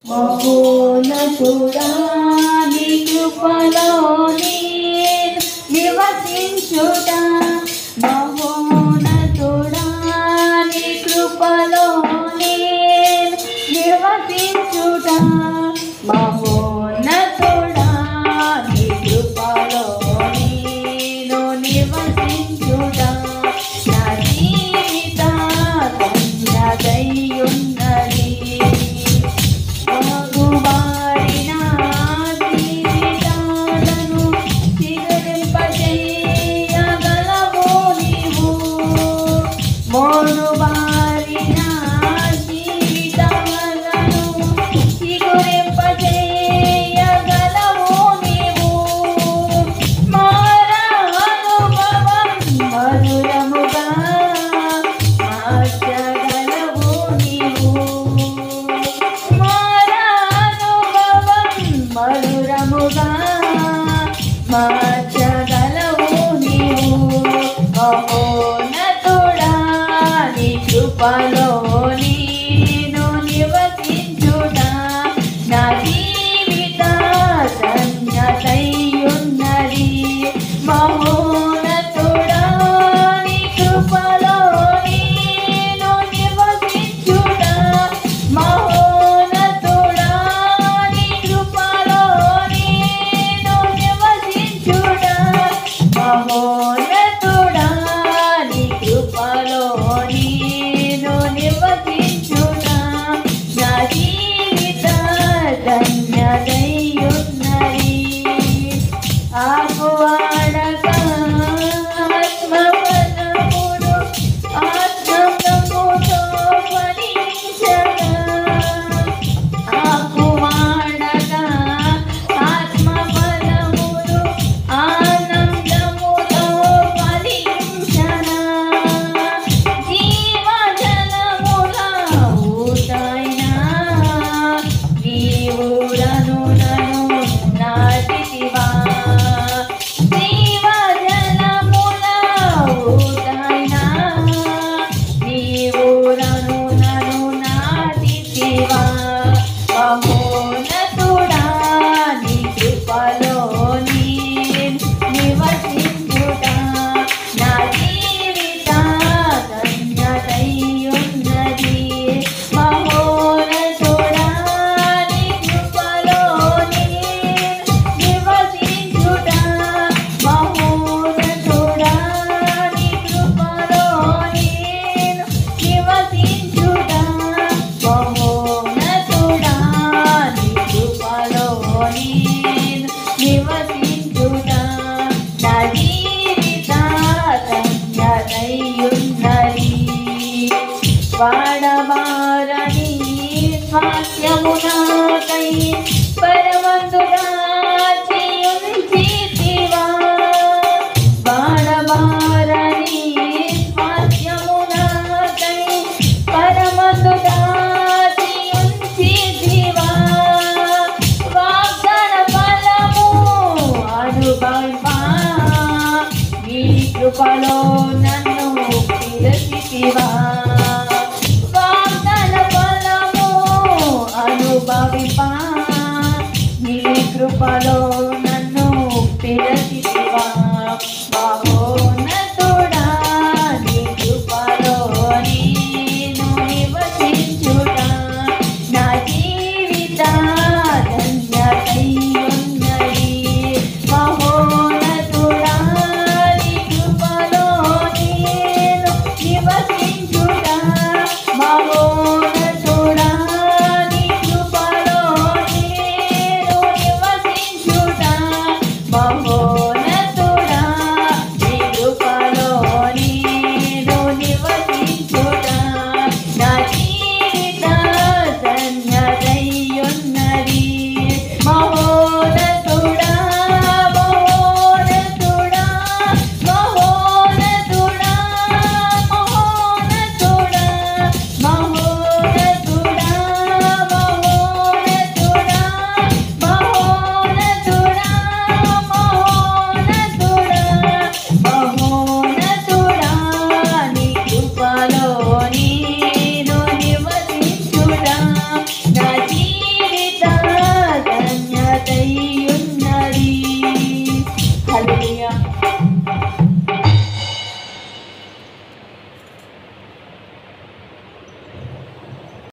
మహోన్నతుడా నీ కృపలో నివసించుట మహోన్నతుడా నీ కృపలో నివసించుట మహోన్నతుడా నీ కృపలో నేను నివసించుట నా జీవిత ధన్యదయ్యున్నది మార్చగలవు నీవు మహోన్నతుడా నీ కృపలో నేను నివసించుట నా జీవిత ధన్యతయున్నది మహోన్నతుడా నీ కృపలో నేను నివసించుట మహోన్నతుడా నీ కృపలో మహోన్నతుడా నీ కృపలో నేను నివసించుట నా జీవిత ధన్యదయ్యున్నది ఆకువాడక ఆత్మబలమును ఆత్మబలముతో ఫలించగా ఆకువాడక ఆత్మబలమును ఆనందముతో ఫలించనా జీవజలముల ఊటైనా నీవులను నన్ను నాటితివా జీవజలముల ఊటైనా నీవులను నన్ను నాటితివా మహోన్నతుడా నీ కృపలో నివసించుట నా జీవిత ధన్యతయున్నది మహోన్నతుడా నీ కృపలో నివసించుట మహోన్నతుడా నీ కృపలో నివసించుట మహోన్నతుడా నీ కృపలో నివసించుట నా జీవిత ధన్యతయున్నది వాడబారని స్వాస్థ్యము నాకై పరమందు దాచియుంచితివా వాడబారని స్వాస్థ్యము నాకై పరమందు దాచియుంచితివా వాగ్దాన ఫలము అనుభవింపా నీ కృపలో నన్ను పిలిచితివా వాగ్దాన ఫలము అనుభవింపా నీ కృపలో